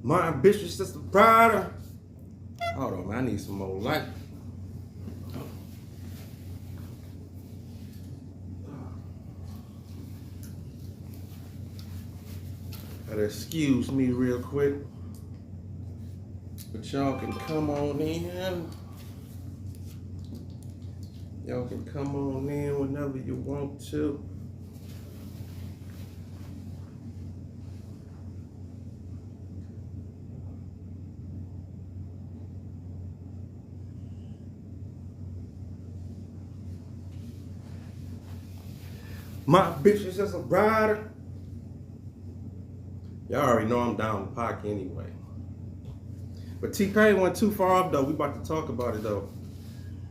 My ambitious sister brighter. Hold on, man. I need some more light. Gotta excuse me real quick. But y'all can come on in. Y'all can come on in whenever you want to. My bitch is just a rider. Y'all already know I'm down the pocket anyway. But T-Pain went too far off though. We about to talk about it though.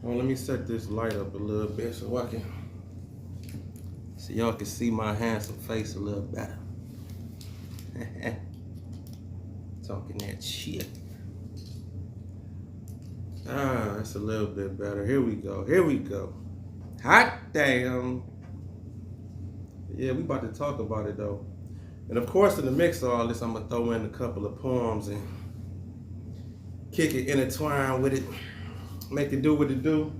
Well, let me set this light up a little bit so y'all can see my handsome face a little better. Talking that shit. That's a little bit better. Here we go. Hot damn. Yeah, we about to talk about it though. And of course, in the mix of all this, I'm gonna throw in a couple of poems and kick it, intertwine with it, make it do what it do.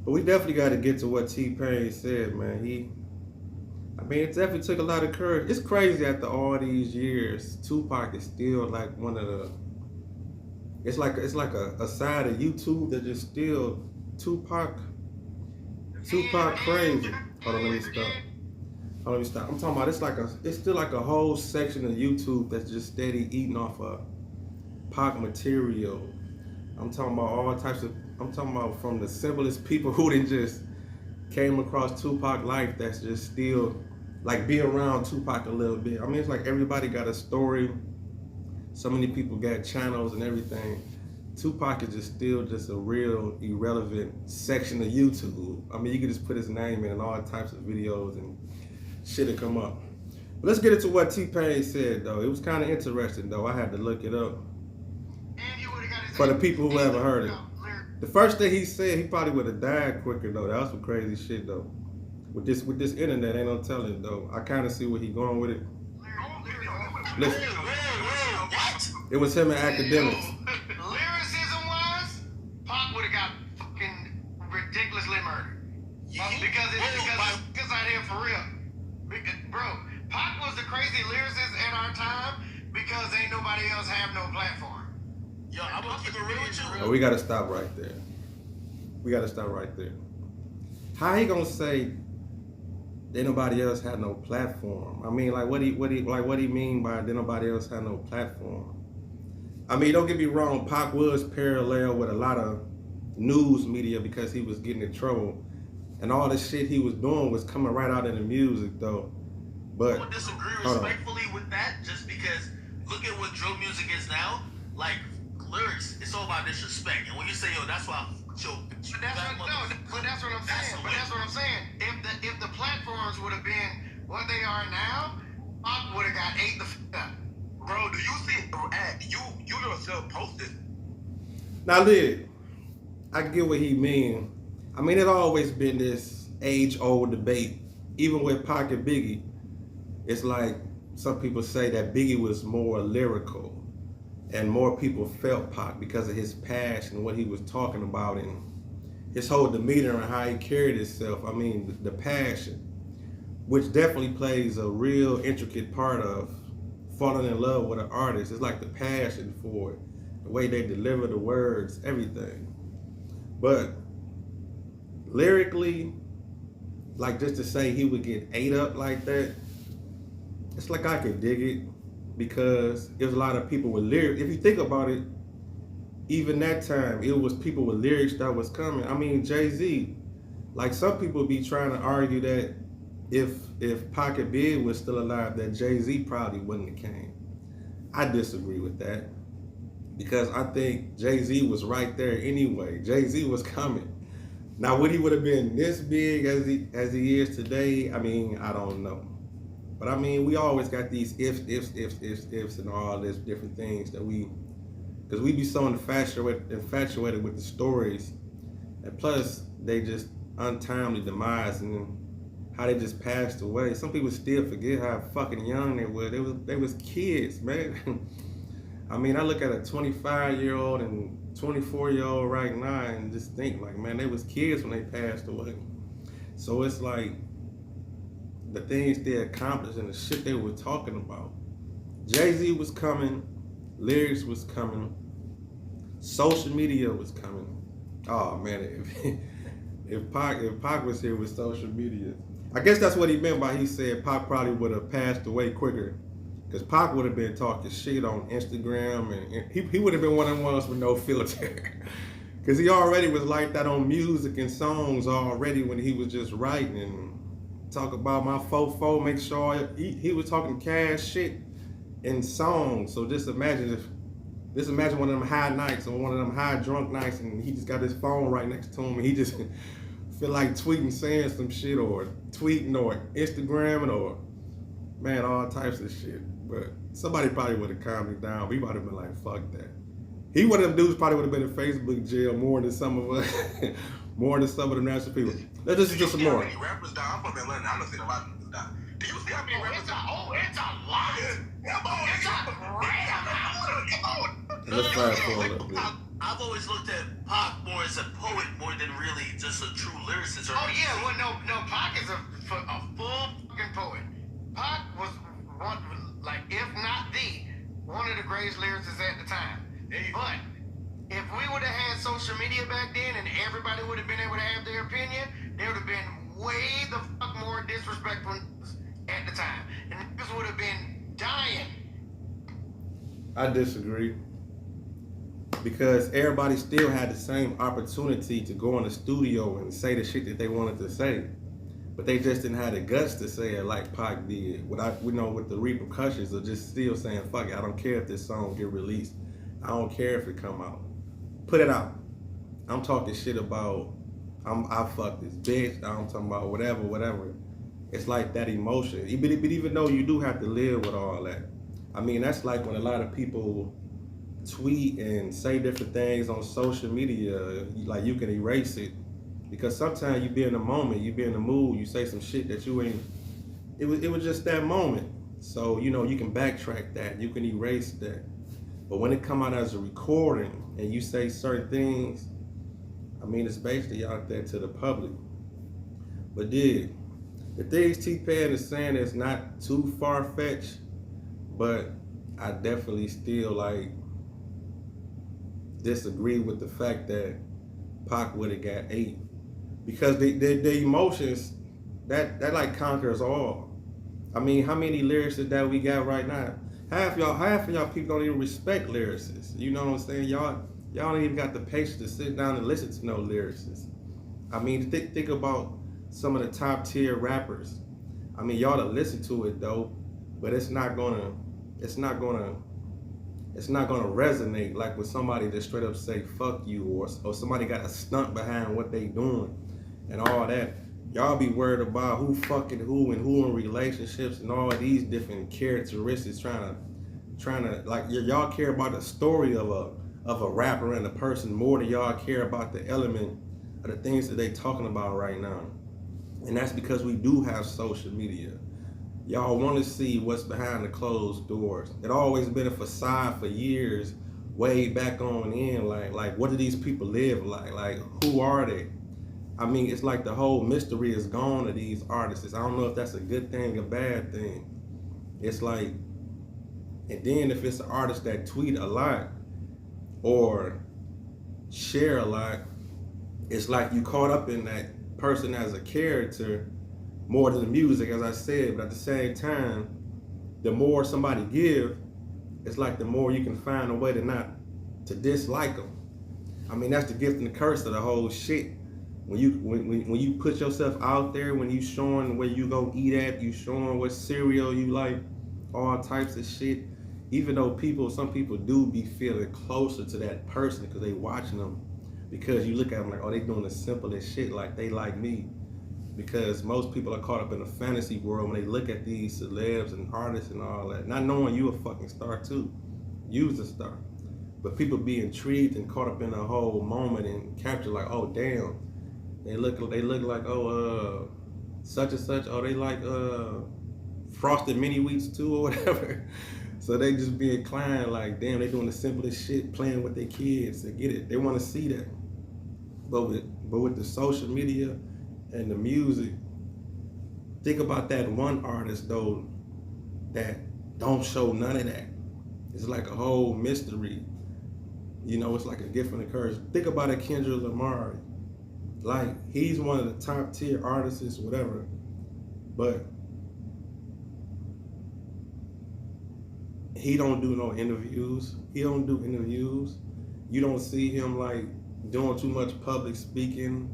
But we definitely got to get to what T-Pain said, man. It definitely took a lot of courage. It's crazy after all these years, Tupac is still like one of the. It's like a side of YouTube that just still Tupac crazy. Hold on, let me stop. I'm talking about it's still like a whole section of YouTube that's just steady eating off of Pac material. I'm talking about from the simplest people who didn't just came across Tupac life that's just still like be around Tupac a little bit. I mean, it's like everybody got a story. So many people got channels and everything. Tupac is still a real irrelevant section of YouTube. I mean, you could just put his name in and all types of videos and shit will come up. But let's get into what T-Pain said though. It was kind of interesting though. I had to look it up for the people who haven't heard it. The first thing he said, he probably would have died quicker though. That was some crazy shit though. With this internet, ain't no telling though. I kind of see where he going with it. Listen, it was him and academics. Lyricism wise, Pac would have got fucking ridiculously murdered. Because out here for real. Bro, Pac was the crazy lyricist at our time because ain't nobody else have no platform. Yo, I'm gonna keep it real with you. Oh, we gotta stop right there. How he gonna say that nobody else had no platform? I mean, like what he mean by that nobody else had no platform? I mean, don't get me wrong, Pac was parallel with a lot of news media because he was getting in trouble. And all the shit he was doing was coming right out in the music though. But I would disagree respectfully with that just because look at what drill music is now. Like lyrics, it's all about disrespect. And when you say, yo, that's why but that's what I'm saying. If the platforms would have been what they are now, Pac would have got ate the up. Bro, do you see the ad? You yourself posted. Now, look, I get what he mean. I mean, it's always been this age-old debate, even with Pac and Biggie. It's like some people say that Biggie was more lyrical and more people felt Pac because of his passion and what he was talking about and his whole demeanor and how he carried himself. I mean, the passion, which definitely plays a real intricate part of falling in love with an artist. It's like the passion for it, the way they deliver the words, everything. But lyrically, like just to say he would get ate up like that, it's like I could dig it because there's a lot of people with lyrics. If you think about it, even that time, it was people with lyrics that was coming. I mean, Jay-Z, like some people be trying to argue that if Pac and Big was still alive, that Jay-Z probably wouldn't have came. I disagree with that because I think Jay-Z was right there anyway. Jay-Z was coming. Now, would he would have been this big as he is today? I mean, I don't know. But I mean, we always got these ifs, and all this different things that because we be so infatuated with the stories, and plus they just untimely demise and how they just passed away. Some people still forget how fucking young they were. They was kids, man. I mean, I look at a 25-year-old and 24-year-old right now and just think like, man, they was kids when they passed away. So it's like the things they accomplished and the shit they were talking about. Jay-Z was coming, lyrics was coming, social media was coming. Oh man, if Pac was here with social media, I guess that's what he meant by he said Pac probably would have passed away quicker, because Pac would have been talking shit on Instagram, and he would have been one of the ones with no filter, because he already was like that on music and songs already when he was just writing and talk about my fofo, make sure he was talking cash shit in songs. So just imagine one of them high nights or one of them high drunk nights, and he just got his phone right next to him, and he just feel like tweeting, saying some shit, or tweeting, or Instagramming, or man, all types of shit. But somebody probably would have calmed him down. We might have been like, fuck that. He, one of them dudes, probably would have been in Facebook jail more than some of us, more than some of the national people. Let's just do some more. How many rappers die? I'm from Atlanta. I don't see a lot of people die. Do you see how many rappers die? Oh, it's a lot. Come on, It's a great amount. come on. Let's fast forward a little bit. I've always looked at Pac more as a poet more than really just a true lyricist. Oh yeah, well no, Pac is a full fucking poet. Pac was one, like if not the one of the greatest lyricists at the time. But if we would have had social media back then and everybody would have been able to have their opinion, there would have been way the fuck more disrespectful at the time, and niggas would have been dying. I disagree, because everybody still had the same opportunity to go in the studio and say the shit that they wanted to say, but they just didn't have the guts to say it like Pac did. With the repercussions of just still saying, fuck it, I don't care if this song get released. I don't care if it come out. Put it out. I'm talking shit about, I fuck this bitch. I'm talking about whatever. It's like that emotion. But even though you do have to live with all that. I mean, that's like when a lot of people tweet and say different things on social media, like you can erase it. Because sometimes you be in the moment, you be in the mood, you say some shit that you ain't, it was just that moment. So, you can backtrack that, you can erase that. But when it come out as a recording and you say certain things, I mean, it's basically out there to the public. But the things T-Pain is saying is not too far-fetched, but I definitely still disagree with the fact that Pac would have got 8. Because the emotions, that like conquers all. I mean, how many lyricists that we got right now? Half of y'all people don't even respect lyricists. You know what I'm saying? Y'all don't even got the patience to sit down and listen to no lyricists. I mean, think about some of the top tier rappers. I mean, y'all to listen to it though, but it's not gonna resonate like with somebody that straight up say fuck you, or somebody got a stunt behind what they doing and all that. Y'all be worried about who fucking who and who in relationships and all these different characteristics, trying to like y'all care about the story of a rapper and a person more than y'all care about the element of the things that they talking about right now. And that's because we do have social media. Y'all want to see what's behind the closed doors. It always been a facade for years, way back on in. Like what do these people live like? Like who are they? I mean, it's like the whole mystery is gone to these artists. I don't know if that's a good thing or bad thing. It's like, and then if it's an artist that tweet a lot or share a lot, it's like you caught up in that person as a character more than the music, as I said. But at the same time, the more somebody give, it's like the more you can find a way to dislike them. I mean, that's the gift and the curse of the whole shit. When you put yourself out there, when you showing where you go eat at, you showing what cereal you like, all types of shit. Even though some people do be feeling closer to that person because they watching them, because you look at them like, oh, they doing the simplest shit, like they like me. Because most people are caught up in a fantasy world when they look at these celebs and artists and all that, not knowing you a fucking star too. You's a star. But people be intrigued and caught up in a whole moment and capture like, oh damn. They look like, oh, such and such. Oh, they like frosted mini wheats too or whatever. So they just be inclined like, damn, they doing the simplest shit, playing with their kids. They get it. They want to see that. But with the social media and the music, think about that one artist though that don't show none of that. It's like a whole mystery. You know, it's like a gift and a curse. Think about it, Kendrick Lamar. Like, he's one of the top tier artists, whatever. But he don't do no interviews. He don't do interviews. You don't see him like doing too much public speaking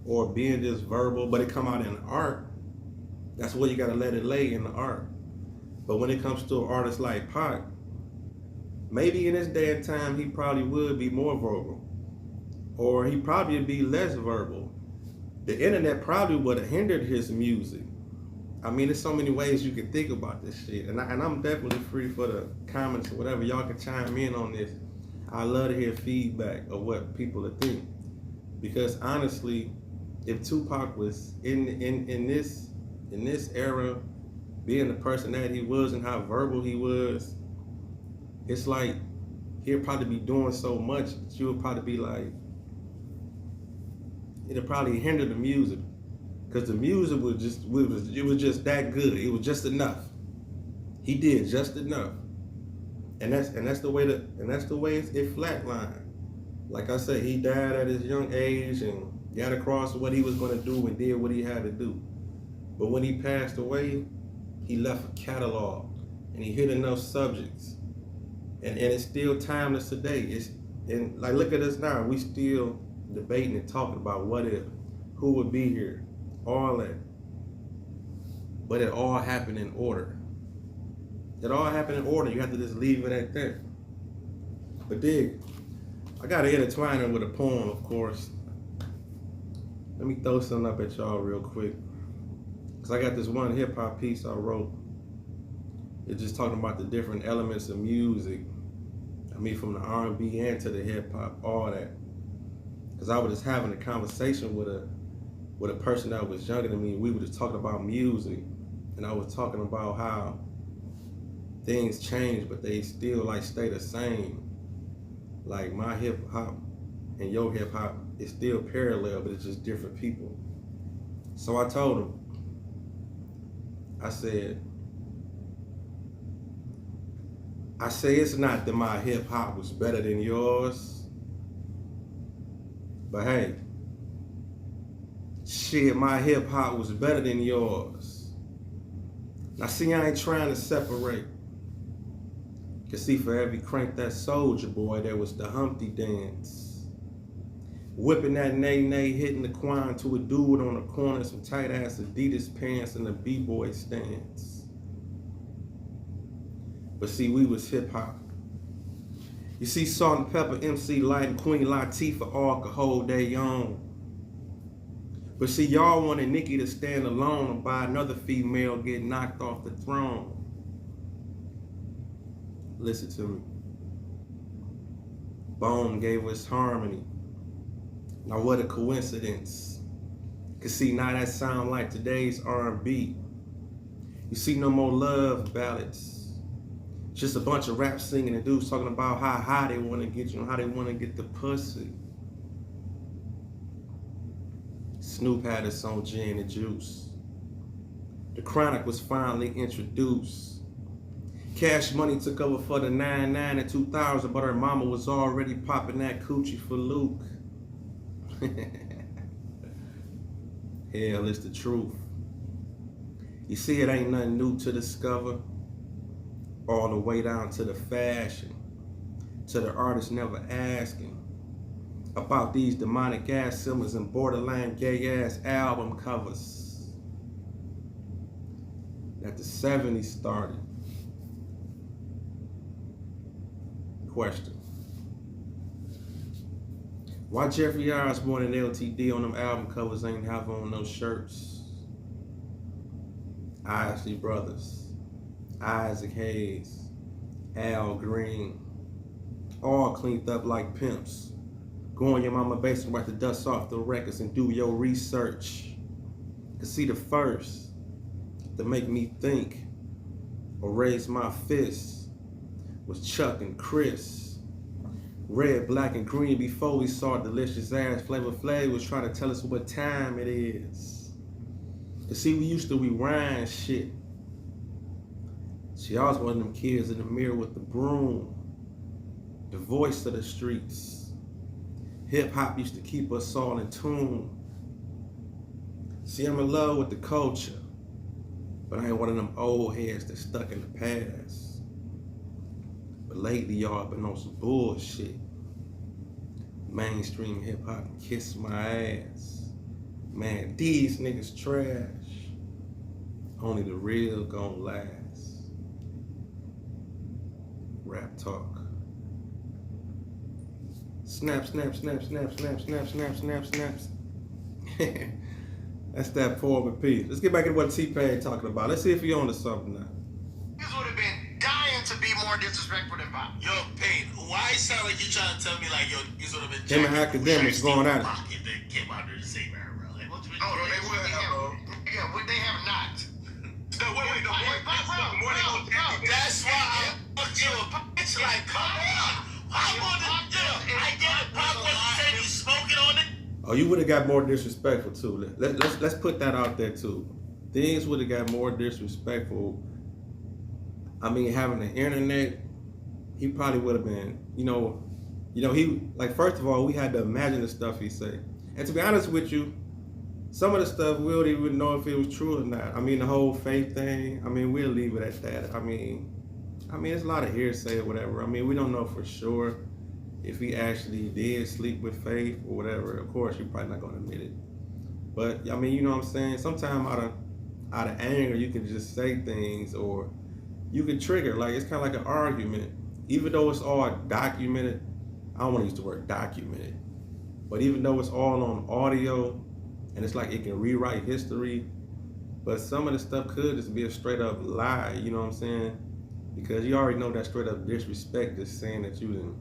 or being just verbal, but it come out in art. That's where you gotta let it lay in the art. But when it comes to an artist like Pac, maybe in this day and time he probably would be more verbal, or he probably would be less verbal. The internet probably would have hindered his music. I mean, there's so many ways you can think about this shit, and I'm definitely free for the comments or whatever. Y'all can chime in on this. I love to hear feedback of what people think, because honestly, if Tupac was in this era, being the person that he was and how verbal he was, it's like he'll probably be doing so much that you would probably be like, it'll probably hinder the music, because the music was just that good. It was just enough. He did just enough, and that's the way it flatlined. Like I said, he died at his young age and got across what he was going to do and did what he had to do. But when he passed away, he left a catalog and he hit enough subjects, and it's still timeless today. And like, look at us now. We still debating and talking about what if, who would be here, all that. But it all happened in order. It all happened in order. You have to just leave it at that. But dig, I gotta intertwine it with a poem, of course. Let me throw something up at y'all real quick, because I got this one hip hop piece I wrote. It's just talking about the different elements of music. I mean, from the R&B and to the hip hop, all that. Because I was just having a conversation with a person that was younger than me. We were just talking about music, and I was talking about how things change, but they still like stay the same. Like my hip hop and your hip hop is still parallel, but it's just different people. So I told him, I say it's not that my hip hop was better than yours, but hey, shit, my hip hop was better than yours. Now see, I ain't trying to separate. Cause see, for every crank that Soldier Boy, there was the Humpty Dance. Whipping that nay-nay, hitting the quine to a dude on the corner, some tight-ass Adidas pants and a b-boy stance. But see, we was hip-hop. You see, Salt and Pepper, MC Light, and Queen Latifah all could hold their own. But see, y'all wanted Nicki to stand alone and by another female get knocked off the throne. Listen to me. Bone gave us harmony. Now what a coincidence. Cause see, now that sound like today's R&B. You see, no more love ballads. Just a bunch of rap singing and dudes talking about how high they want to get you and how they want to get the pussy. Snoop had his own gin and juice. The Chronic was finally introduced. Cash Money took over for the 99 and 2000, but her mama was already popping that coochie for Luke. Hell, it's the truth. You see, it ain't nothing new to discover. All the way down to the fashion, to the artists never asking about these demonic ass symbols and borderline gay ass album covers that the 70s started. Question: why Jeffrey Osborne and LTD on them album covers ain't have on no shirts? Isley Brothers, Isaac Hayes, Al Green, all cleaned up like pimps. Go in your mama basement, wipe the dust off the records and do your research. Cause see, the first to make me think or raise my fist was Chuck and Chris. Red, black, and green before we saw delicious ass. Flavor Flav was trying to tell us what time it is. You see, we used to rewind shit. See, I was one of them kids in the mirror with the broom. The voice of the streets. Hip hop used to keep us all in tune. See, I'm in love with the culture, but I ain't one of them old heads that's stuck in the past. But lately, y'all been on some bullshit. Mainstream hip hop kiss my ass. Man, these niggas trash. Only the real gon' last. Rap talk. Snap, snap, snap, snap, snap, snap, snap, snap, snaps. That's that form of peace. Let's get back to what T-Pain talking about. Let's see if he on to something now. Niggas would have been dying to be more disrespectful than Pop. Yo, Pain, why it sound like you trying to tell me like, yo, these would have been Him and academics going at it. They came out there the same era, bro. Like, what's Oh, no, they would have, bro. Yeah, well, they have not. No, wait, the more they gonna tell you. That's why I fucked you up. It's like, come on. I wanted to, I get it. Pop wasn't saying he's smoking on it. Oh, you would have got more disrespectful too. Let's put that out there too. Things would have got more disrespectful. I mean, having the internet, he probably would have been, he, like, first of all, we had to imagine the stuff he say. And to be honest with you, some of the stuff we don't even know if it was true or not. I mean, the whole faith thing, I mean, we'll leave it at that. I mean, it's a lot of hearsay or whatever. I mean, we don't know for sure if he actually did sleep with Faith or whatever. Of course, you're probably not going to admit it. But, I mean, you know what I'm saying? Sometimes out of anger, you can just say things, or you can trigger. Like, it's kind of like an argument. Even though it's all documented, I don't want to use the word documented, but even though it's all on audio, and it's like it can rewrite history, but some of the stuff could just be a straight up lie, you know what I'm saying? Because you already know that straight up disrespect is saying that you done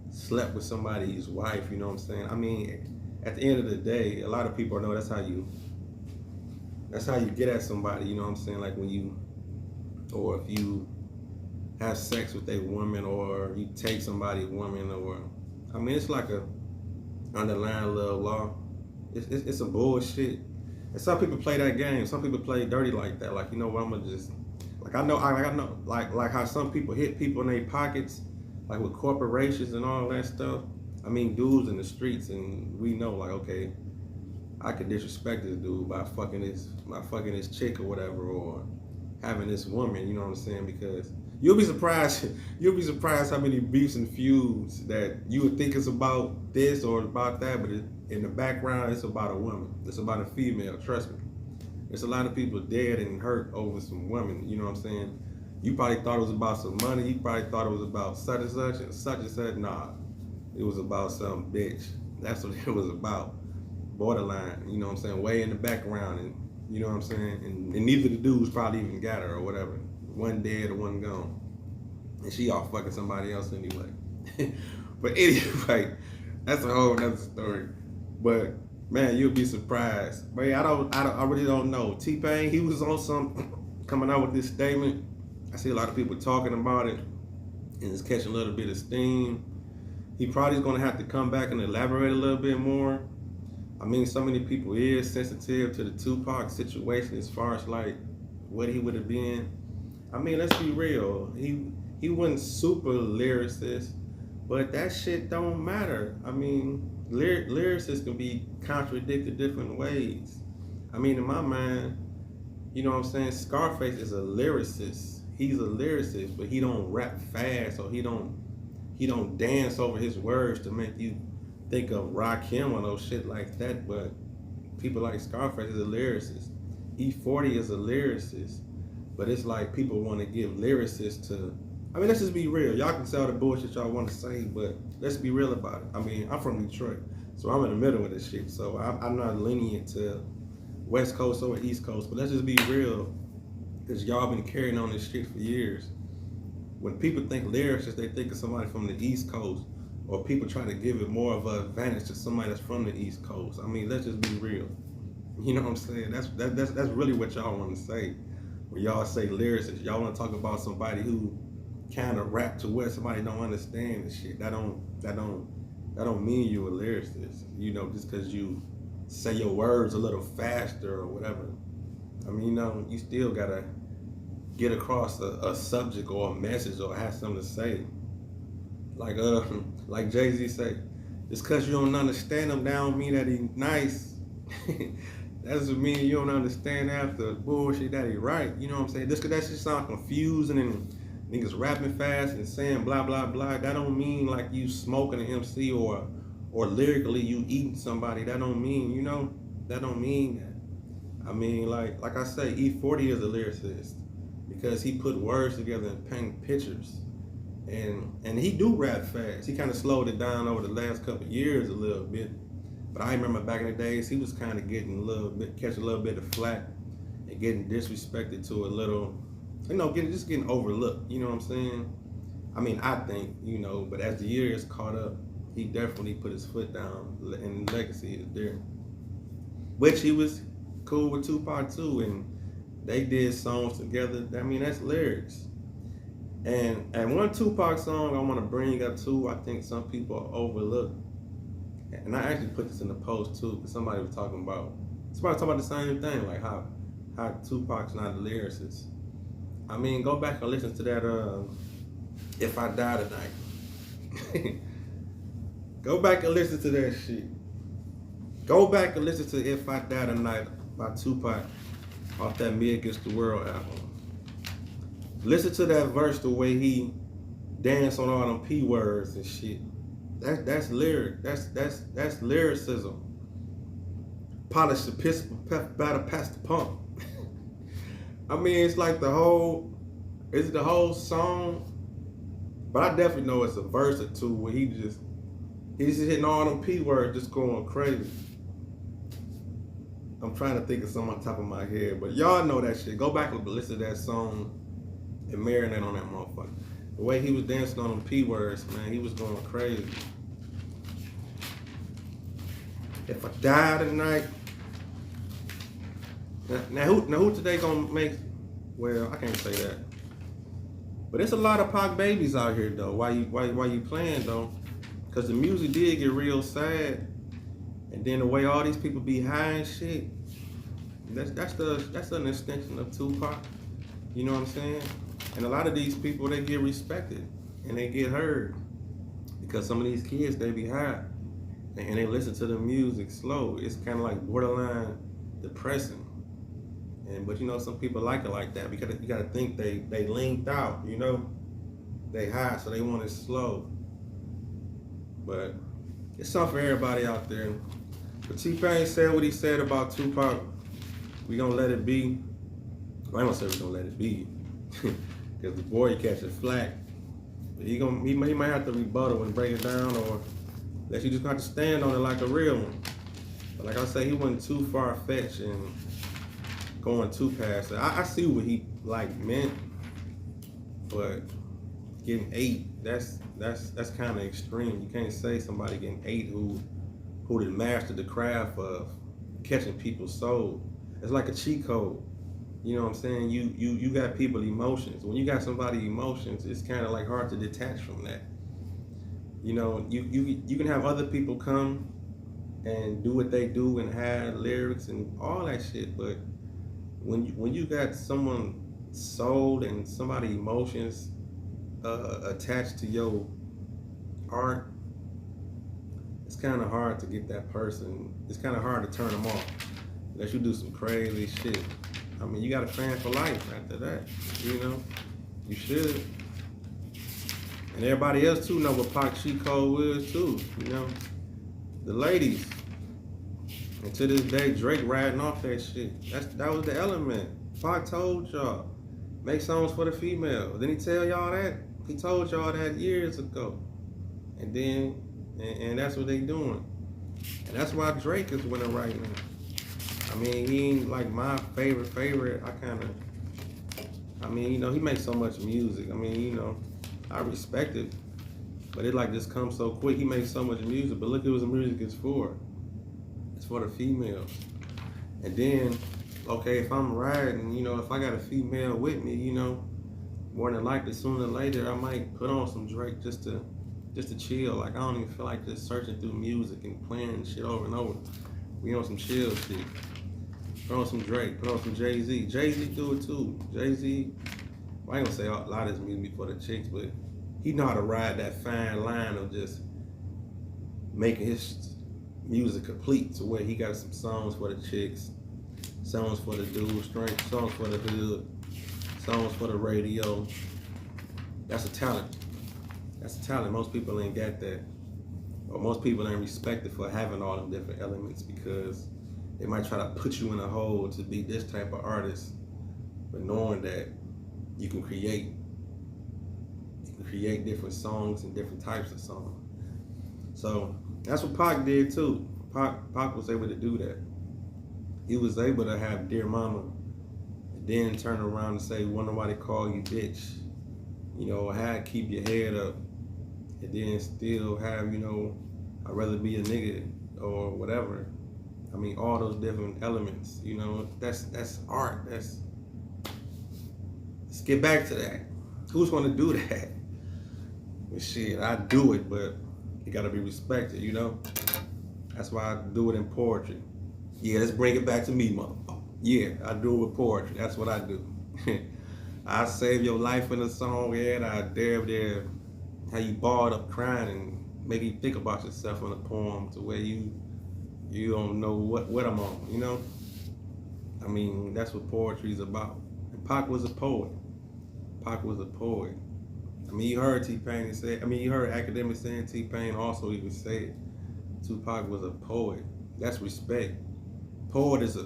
slept with somebody's wife, you know what I'm saying? I mean, at the end of the day, a lot of people know that's how you get at somebody, you know what I'm saying? Like when you, or if you have sex with a woman, or you take somebody's woman, or, I mean, it's like a underlying little law. It's some bullshit. And some people play that game. Some people play dirty like that. Like, you know what, I'm gonna just, like, I know, like how some people hit people in their pockets, like with corporations and all that stuff. I mean, dudes in the streets, and we know, like, okay, I could disrespect this dude by fucking this chick or whatever, or having this woman, you know what I'm saying? Because you'll be surprised how many beefs and feuds that you would think it's about this or about that, but in the background, it's about a woman. It's about a female, trust me. There's a lot of people dead and hurt over some women, you know what I'm saying? You probably thought it was about some money. You probably thought it was about such and such and such and such. Nah, it was about some bitch. That's what it was about. Borderline, you know what I'm saying? Way in the background, and you know what I'm saying? And neither of the dudes probably even got her or whatever. One dead or one gone. And she all fucking somebody else anyway. But anyway, that's a whole nother story. But man, you'll be surprised. But yeah, I really don't know. T-Pain, he was on some, coming out with this statement. I see a lot of people talking about it, and it's catching a little bit of steam. He probably is gonna have to come back and elaborate a little bit more. I mean, so many people is sensitive to the Tupac situation as far as like what he would have been. I mean, let's be real. He wasn't super lyricist, but that shit don't matter. I mean, lyricists can be contradicted different ways. I mean, in my mind, you know what I'm saying? Scarface is a lyricist. He's a lyricist, but he don't rap fast, or he don't dance over his words to make you think of Rakim or no shit like that. But people like Scarface is a lyricist. E40 is a lyricist. But it's like people want to give lyricists to, I mean, let's just be real. Y'all can say all the bullshit y'all want to say, but let's be real about it. I mean, I'm from Detroit, so I'm in the middle of this shit. So I'm not lenient to West Coast or East Coast, but let's just be real, because y'all been carrying on this shit for years. When people think lyricists, they think of somebody from the East Coast, or people try to give it more of an advantage to somebody that's from the East Coast. I mean, let's just be real. You know what I'm saying? That's really what y'all want to say. When y'all say lyricist, y'all want to talk about somebody who kind of rap to where somebody don't understand the shit. That don't mean you a lyricist. You know, just because you say your words a little faster or whatever. I mean, you know, you still gotta get across a subject or a message or have something to say. Like Jay-Z say, just because you don't understand him, that don't mean that he nice. That doesn't mean you don't understand after bullshit that he right. You know what I'm saying? Just because that shit sound confusing and niggas rapping fast and saying blah blah blah, that don't mean like you smoking an MC or lyrically you eating somebody. That don't mean, you know, that don't mean that. I mean, like I say, E40 is a lyricist because he put words together and paint pictures. And he do rap fast. He kind of slowed it down over the last couple of years a little bit. But I remember back in the days, he was kind of getting catching a little bit of flack and getting disrespected to a little, you know, getting overlooked. You know what I'm saying? I mean, I think, you know, but as the years caught up, he definitely put his foot down, and legacy is there. Which he was cool with Tupac too, and they did songs together. I mean, that's lyrics. And one Tupac song I want to bring up too, I think some people overlook, and I actually put this in the post too, because somebody was talking about the same thing, like how Tupac's not a lyricist. I mean, go back and listen to that If I Die Tonight. Go back and listen to that shit. Go back and listen to If I Die Tonight by Tupac off that Me Against the World album. Listen to that verse, the way he danced on all them P words and shit. That's lyric. That's lyricism. Polish the pistol, better pass the pump. I mean, it's like the whole song, but I definitely know it's a verse or two where he's just hitting all them P words, just going crazy. I'm trying to think of something on top of my head, but y'all know that shit. Go back and listen to that song and marinate on that motherfucker. The way he was dancing on them P words, man, he was going crazy. If I die tonight. Now who today gonna make? Well, I can't say that. But there's a lot of Pac babies out here though. Why you playing though? Cause the music did get real sad, and then the way all these people be high and shit. That's an extension of Tupac. You know what I'm saying? And a lot of these people, they get respected and they get heard because some of these kids, they be high and they listen to the music slow. It's kind of like borderline depressing. But you know, some people like it like that because you got to think they linked out, you know, they high, so they want it slow. But it's something for everybody out there. But T-Pain said what he said about Tupac. We gonna let it be. Well, I ain't gonna say we gonna let it be. Because the boy catches flack. He might have to rebuttal and break it down, or that you just got to stand on it like a real one. But like I say, he wasn't too far-fetched and going too past it. I see what he meant, but getting 8, that's kind of extreme. You can't say somebody getting 8 who done mastered the craft of catching people's soul. It's like a cheat code. You know what I'm saying? You got people emotions. When you got somebody emotions, it's kind of like hard to detach from that. You know, you can have other people come and do what they do and have lyrics and all that shit, but when you got someone soul and somebody emotions attached to your art, it's kind of hard to get that person. It's kind of hard to turn them off unless you do some crazy shit. I mean, you got a fan for life after that, you know? You should. And everybody else too know what Pac cheat code is too, you know? The ladies. And to this day, Drake riding off that shit. That was the element. Pac told y'all, make songs for the female. Didn't he tell y'all that? He told y'all that years ago. And then, and that's what they doing. And that's why Drake is winning right now. I mean, he ain't like my favorite. I mean, you know, he makes so much music. I mean, you know, I respect it, but it like just comes so quick. He makes so much music, but look at what the music is for. It's for the females. And then, okay, if I'm riding, you know, if I got a female with me, you know, more than likely, sooner or later, I might put on some Drake just to chill. Like, I don't even feel like just searching through music and playing shit over and over. We on some chill shit. Put on some Drake, put on some Jay-Z. Jay-Z do it too. Jay-Z, well, I ain't gonna say a lot of his music for the chicks, but he know how to ride that fine line of just making his music complete to where he got some songs for the chicks, songs for the dudes, songs for the hood, songs for the radio. That's a talent. That's a talent. Most people ain't got that. Or most people ain't respected for having all them different elements because they might try to put you in a hole to be this type of artist, but knowing that you can create different songs and different types of songs. So that's what Pac did too. Pac was able to do that. He was able to have Dear Mama and then turn around and say, wonder why they call you bitch. You know, how keep your head up and then still have, you know, I'd rather be a nigga or whatever. I mean, all those different elements, you know, that's art. Let's get back to that. Who's gonna do that? Well, shit, I do it, but it gotta be respected, you know? That's why I do it in poetry. Yeah, let's bring it back to me, motherfucker. Yeah, I do it with poetry. That's what I do. I save your life in a song, and I dare how you balled up crying and make you think about yourself in a poem to where you don't know what I'm on, you know? I mean, that's what poetry is about. And Pac was a poet. Pac was a poet. I mean, you heard T-Pain say, you heard academics saying T-Pain also even said Tupac was a poet. That's respect. Poet is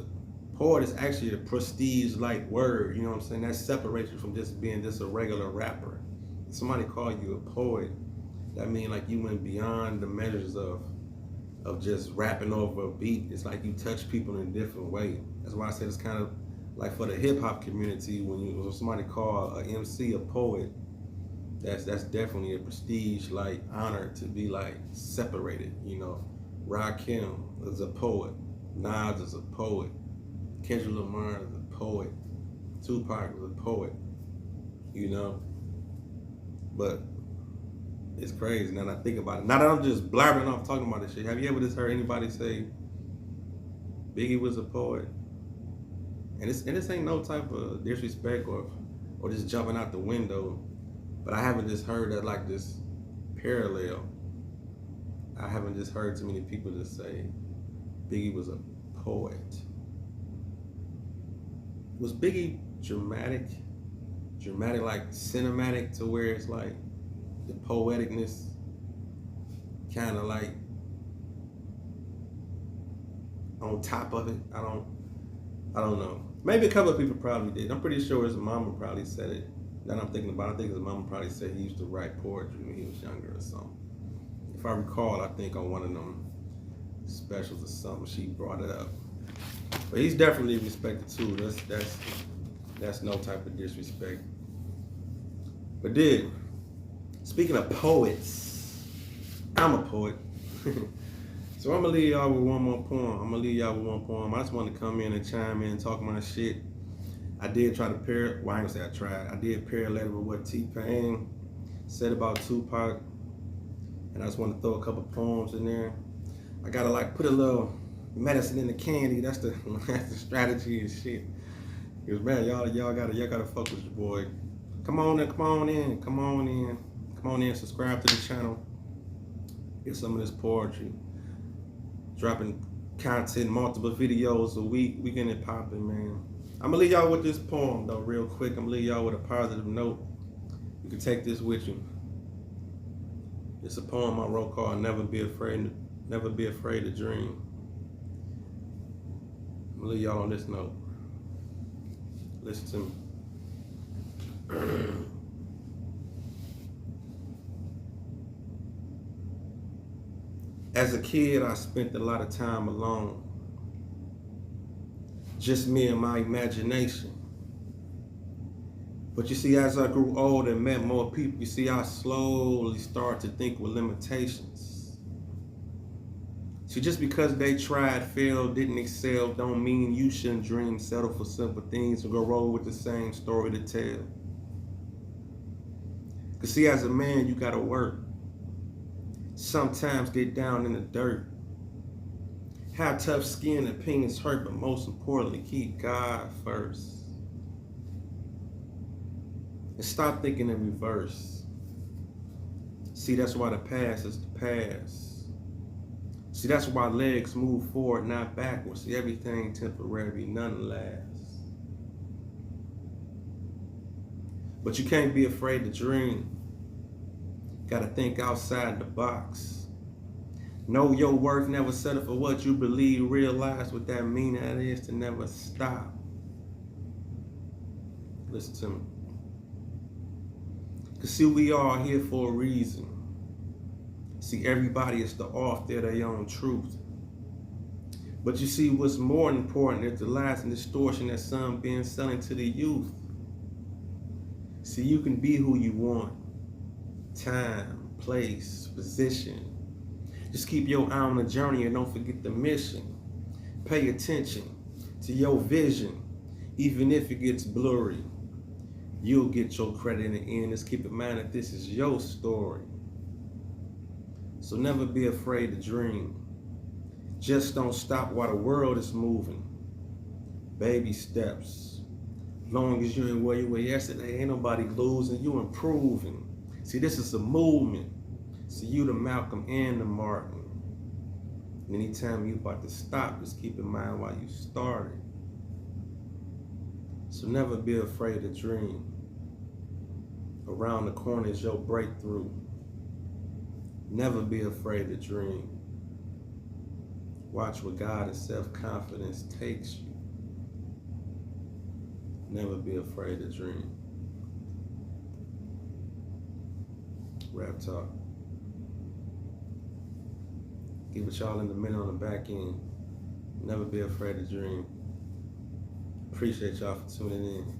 actually a prestige-like word, you know what I'm saying? That separates you from just being just a regular rapper. If somebody call you a poet, that means like you went beyond the measures of just rapping over a beat. It's like you touch people in a different way. That's why I said it's kind of like for the hip-hop community, when somebody call an MC a poet, that's definitely a prestige-like honor to be like separated, you know. Rakim is a poet. Nas is a poet. Kendrick Lamar is a poet. Tupac is a poet, you know. But it's crazy now that I think about it. Now that I'm just blabbering off talking about this shit, have you ever just heard anybody say Biggie was a poet? And this ain't no type of disrespect or just jumping out the window, but I haven't just heard that like this parallel. I haven't just heard too many people just say Biggie was a poet. Was Biggie dramatic like cinematic to where it's like the poeticness kind of like on top of it? I don't know. Maybe a couple of people probably did. I'm pretty sure his mama probably said it. That I'm thinking about. I think his mama probably said he used to write poetry when he was younger or something. If I recall, I think on one of them specials or something, she brought it up. But he's definitely respected too. That's no type of disrespect. But dude, speaking of poets, I'm a poet. So I'm gonna leave y'all with one more poem. I just wanted to come in and chime in and talk my shit. I did try to I did parallel with what T-Pain said about Tupac. And I just want to throw a couple poems in there. I gotta like put a little medicine in the candy. That's the strategy and shit. Cause man, y'all gotta fuck with your boy. Come on in, subscribe to the channel. Get some of this poetry. Dropping content, multiple videos a week. We getting it popping, man. I'm gonna leave y'all with this poem though, real quick. I'm gonna leave y'all with a positive note. You can take this with you. It's a poem I wrote called Never Be Afraid to Dream. I'm gonna leave y'all on this note. Listen to me. As a kid, I spent a lot of time alone. Just me and my imagination. But you see, as I grew older and met more people, you see, I slowly start to think with limitations. See, just because they tried, failed, didn't excel, don't mean you shouldn't dream, settle for simple things, or go roll with the same story to tell. Cause see, as a man, you gotta work. Sometimes get down in the dirt. Have tough skin, opinions hurt, but most importantly, keep God first. And stop thinking in reverse. See, that's why the past is the past. See, that's why legs move forward, not backwards. See, everything temporary, none lasts. But you can't be afraid to dream. Gotta think outside the box. Know your worth, never settle for what you believe. Realize what that mean, that is to never stop. Listen to me. Cause see, we all here for a reason. See, everybody is the author of their own truth. But you see, what's more important is the lies and distortion that some being selling to the youth. See, you can be who you want. Time, place, position. Just keep your eye on the journey and don't forget the mission. Pay attention to your vision, even if it gets blurry. You'll get your credit in the end. Just keep in mind that this is your story. So never be afraid to dream. Just don't stop while the world is moving. Baby steps. Long as you ain't where you were yesterday, ain't nobody losing, you improving. See, this is a movement. See, you the Malcolm and the Martin. Anytime you about to stop, just keep in mind why you started. So never be afraid to dream. Around the corner is your breakthrough. Never be afraid to dream. Watch where God and self-confidence takes you. Never be afraid to dream. Rap talk. Give it y'all in the minute on the back end. Never be afraid to dream. Appreciate y'all for tuning in.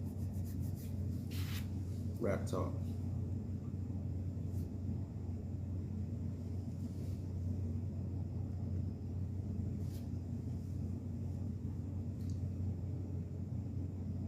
Rap talk.